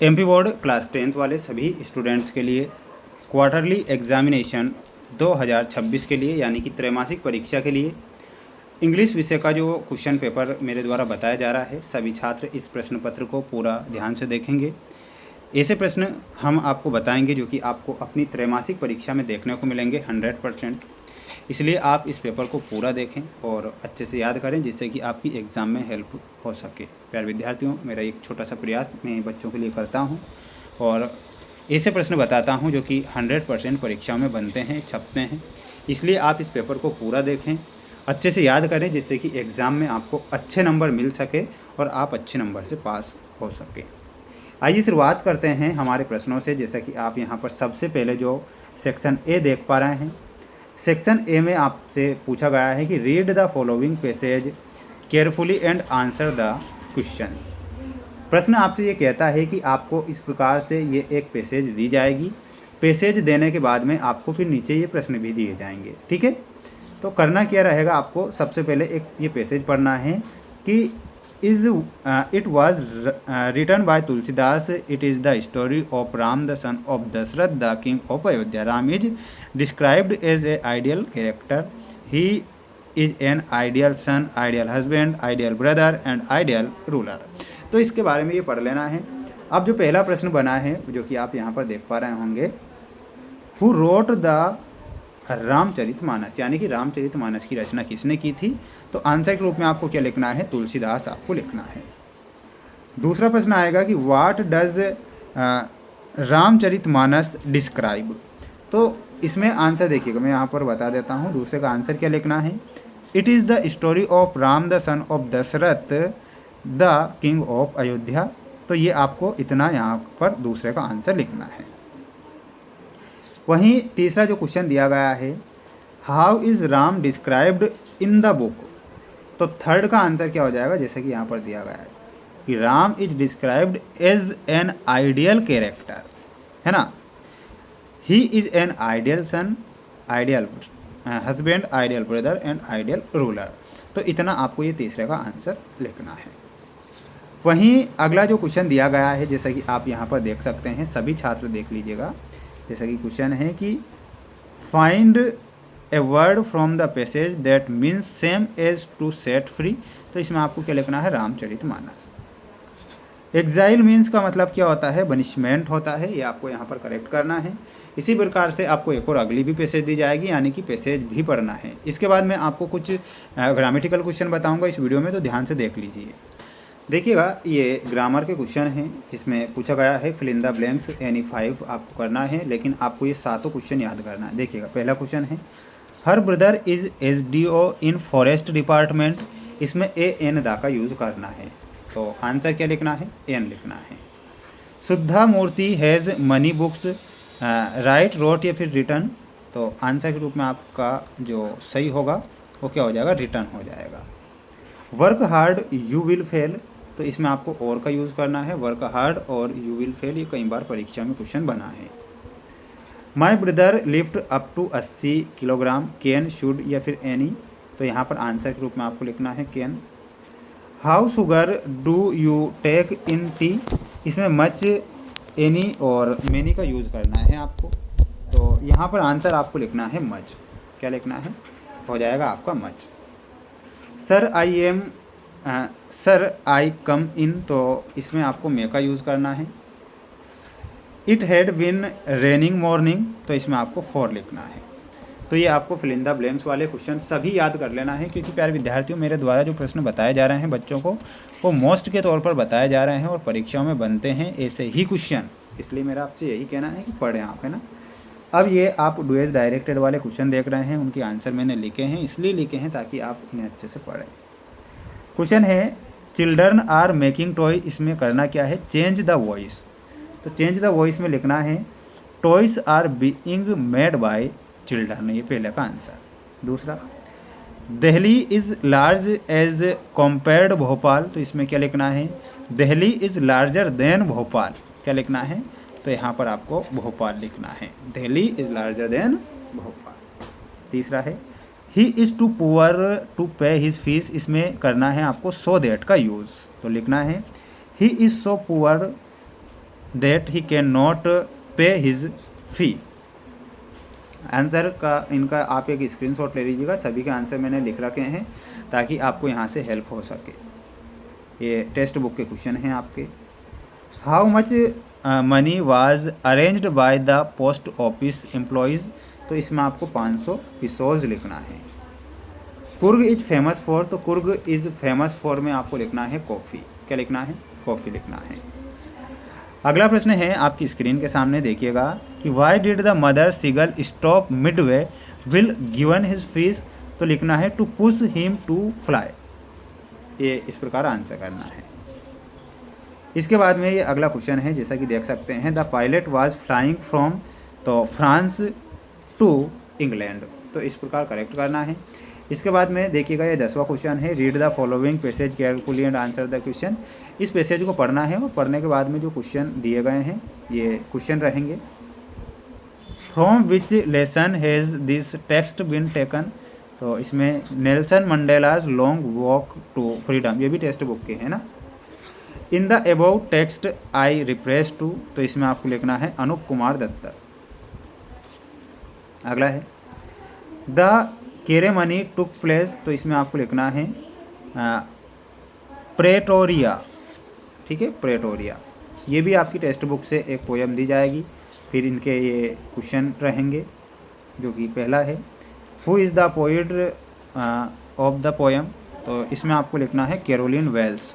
MP board class 10th वाले सभी students के लिए क्वार्टरली एग्जामिनेशन 2026 के लिए यानी कि त्रैमासिक परीक्षा के लिए इंग्लिश विषय का जो क्वेश्चन पेपर मेरे द्वारा बताया जा रहा है, सभी छात्र इस प्रश्न पत्र को पूरा ध्यान से देखेंगे। ऐसे प्रश्न हम आपको बताएंगे जो कि आपको अपनी त्रैमासिक परीक्षा में देखने को मिलेंगे 100%। इसलिए आप इस पेपर को पूरा देखें और अच्छे से याद करें, जिससे कि आपकी एग्ज़ाम में हेल्प हो सके। प्यारे विद्यार्थियों, मेरा एक छोटा सा प्रयास मैं बच्चों के लिए करता हूं और ऐसे प्रश्न बताता हूं जो कि 100% परीक्षा में बनते हैं, छपते हैं। इसलिए आप इस पेपर को पूरा देखें, अच्छे से याद करें, जिससे कि एग्ज़ाम में आपको अच्छे नंबर मिल सके और आप अच्छे नंबर से पास हो सके। आइए शुरुआत करते हैं हमारे प्रश्नों से। जैसा कि आप यहाँ पर सबसे पहले जो सेक्शन ए देख पा रहे हैं, सेक्शन ए में आपसे पूछा गया है कि read the following passage carefully and answer the question. प्रश्न आपसे ये कहता है कि आपको इस प्रकार से ये एक पैसेज दी जाएगी। पैसेज देने के बाद में आपको फिर नीचे ये प्रश्न भी दिए जाएंगे, ठीक है। तो करना क्या रहेगा, आपको सबसे पहले एक ये पैसेज पढ़ना है कि it was written by Tulsidas, it is the story of Ram the son of Dasharath the king of Ayodhya. Ram is described as a ideal character, he is an ideal son, ideal husband, ideal brother and ideal ruler. तो इसके बारे में ये पढ़ लेना है। अब जो पहला प्रश्न बना है, जो कि आप यहाँ पर देख पा रहे होंगे, हु रोट द रामचरितमानस, यानी कि रामचरितमानस की रचना किसने की थी। तो आंसर के रूप में आपको क्या लिखना है, तुलसीदास आपको लिखना है। दूसरा प्रश्न आएगा कि व्हाट डज रामचरितमानस डिस्क्राइब। तो इसमें आंसर देखिएगा, मैं यहाँ पर बता देता हूँ। दूसरे का आंसर क्या लिखना है, it is the story of Ram the son of Dasharath the king of Ayodhya. तो ये आपको इतना यहाँ पर दूसरे का आंसर लिखना है। वहीं तीसरा जो क्वेश्चन दिया गया है, how is Ram described in the book. तो थर्ड का आंसर क्या हो जाएगा, जैसे कि यहाँ पर दिया गया है कि Ram is described as an ideal character, है ना। He is an ideal son, ideal husband, ideal brother and ideal ruler. तो इतना आपको ये तीसरे का आंसर लिखना है। वहीं अगला जो क्वेश्चन दिया गया है, जैसा कि आप यहाँ पर देख सकते हैं, सभी छात्र देख लीजिएगा। जैसा कि क्वेश्चन है कि find a word from the passage that means same as to set free. तो इसमें आपको क्या लिखना है, रामचरितमानस। एग्जाइल मीन्स का मतलब क्या होता है, बनिशमेंट होता है। ये आपको यहाँ पर करेक्ट करना है। इसी प्रकार से आपको एक और अगली भी पैसेज दी जाएगी, यानी कि पैसेज भी पढ़ना है। इसके बाद मैं आपको कुछ ग्रामेटिकल क्वेश्चन बताऊँगा इस वीडियो में, तो ध्यान से देख लीजिए। देखिएगा, ये ग्रामर के क्वेश्चन हैं जिसमें पूछा गया है fill in the blanks, any 5 आपको करना है, लेकिन आपको ये सातों क्वेश्चन याद करना है। देखिएगा, पहला क्वेश्चन है, her brother is SDO in forest department. इसमें AN दा का यूज़ करना है। तो आंसर क्या लिखना है, N लिखना है। Sudha Murthy has money books, right, wrote या फिर रिटर्न। तो आंसर के रूप में आपका जो सही होगा वो क्या हो जाएगा, रिटर्न हो जाएगा। Work hard you will fail. तो इसमें आपको और का यूज़ करना है। वर्क हार्ड और यू विल फेल, ये कई बार परीक्षा में क्वेश्चन बना है। My brother lift up to 80 kilogram, can, should या फिर एनी। तो यहाँ पर आंसर के रूप में आपको लिखना है can. How sugar do you take in tea. इसमें मच, एनी और मैनी का यूज़ करना है आपको। तो यहाँ पर आंसर आपको लिखना है मच। क्या लिखना है, हो जाएगा आपका मच। सर आई कम इन। तो इसमें आपको मे का यूज़ करना है। It had been raining morning. तो इसमें आपको फॉर लिखना है। तो ये आपको फिल इन द ब्लैंक्स वाले क्वेश्चन सभी याद कर लेना है, क्योंकि प्यारे विद्यार्थियों, मेरे द्वारा जो प्रश्न बताए जा रहे हैं बच्चों को, वो मोस्ट के तौर पर बताए जा रहे हैं और परीक्षाओं में बनते हैं ऐसे ही क्वेश्चन। इसलिए मेरा आपसे यही कहना है कि पढ़ें आप, है ना। अब ये आप डुएस डायरेक्टेड वाले क्वेश्चन देख रहे हैं, उनके आंसर मैंने लिखे हैं, इसलिए लिखे हैं ताकि आप इन्हें अच्छे से पढ़ें। क्वेश्चन है, चिल्ड्रन आर मेकिंग टॉय। इसमें करना क्या है, चेंज द वॉइस। तो चेंज द वॉइस में लिखना है toys are being made by children. ये पहले का आंसर। दूसरा, Delhi is large as compared Bhopal. तो इसमें क्या लिखना है, Delhi is larger than Bhopal. क्या लिखना है, तो यहाँ पर आपको भोपाल लिखना है। Delhi is larger than Bhopal. तीसरा है, he is too poor to pay his fees. इसमें करना है आपको सो दैट का यूज़। तो लिखना है he is so poor that he can not पे हिज फी। आंसर का इनका आप एक स्क्रीनशॉट ले लीजिएगा, सभी के आंसर मैंने लिख रखे हैं ताकि आपको यहाँ से हेल्प हो सके। ये टेक्स्ट बुक के क्वेश्चन हैं आपके। How much money was arranged by the post office employees, तो इसमें आपको 500 पिसोज लिखना है। कुर्ग इज फेमस फॉर, तो कुर्ग इज फेमस फॉर में आपको लिखना है कॉफ़ी। क्या लिखना है? कॉफ़ी लिखना है। अगला प्रश्न है आपकी स्क्रीन के सामने, देखिएगा कि why did the mother seagull stop midway will given his fish, तो लिखना है to push him to fly. ये इस प्रकार आंसर करना है। इसके बाद में ये अगला क्वेश्चन है, जैसा कि देख सकते हैं, the pilot was flying from, तो फ्रांस टू इंग्लैंड, तो इस प्रकार करेक्ट करना है। इसके बाद में देखिएगा ये 10वां क्वेश्चन है, read the following passage carefully and answer the question. इस पैसेज को पढ़ना है और पढ़ने के बाद में जो क्वेश्चन दिए गए हैं ये क्वेश्चन रहेंगे। From which lesson has this text been taken, तो इसमें Nelson Mandela's long walk to freedom, ये भी टेक्स्ट बुक के हैं ना। In the above text I refresh to, तो इसमें आपको लिखना है अनूप कुमार दत्ता। अगला है द केरेमनी टुक प्लेस, तो इसमें आपको लिखना है प्रेटोरिया। ठीक है, प्रेटोरिया। ये भी आपकी टेक्स्ट बुक से एक पोएम दी जाएगी। फिर इनके ये क्वेश्चन रहेंगे, जो कि पहला है who is the poet of the poem, तो इसमें आपको लिखना है Caroline Wells.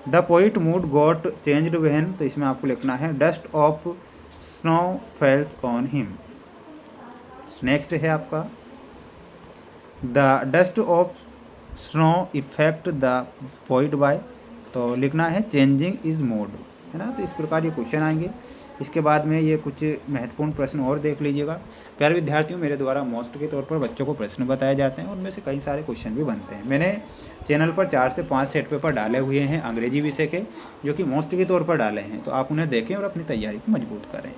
The poet mood got changed when, तो इसमें आपको लिखना है dust of snow falls on him. Next है आपका the dust of snow effect the poet by, तो लिखना है चेंजिंग इज मूड, है ना। तो इस प्रकार ये क्वेश्चन आएंगे। इसके बाद में ये कुछ महत्वपूर्ण प्रश्न और देख लीजिएगा। प्यारे विद्यार्थियों, मेरे द्वारा मोस्ट के तौर पर बच्चों को प्रश्न बताए जाते हैं, उनमें से कई सारे क्वेश्चन भी बनते हैं। मैंने चैनल पर 4 से 5 सेट पेपर डाले हुए हैं अंग्रेजी विषय के, जो कि मोस्ट के तौर पर डाले हैं, तो आप उन्हें देखें और अपनी तैयारी को मजबूत करें।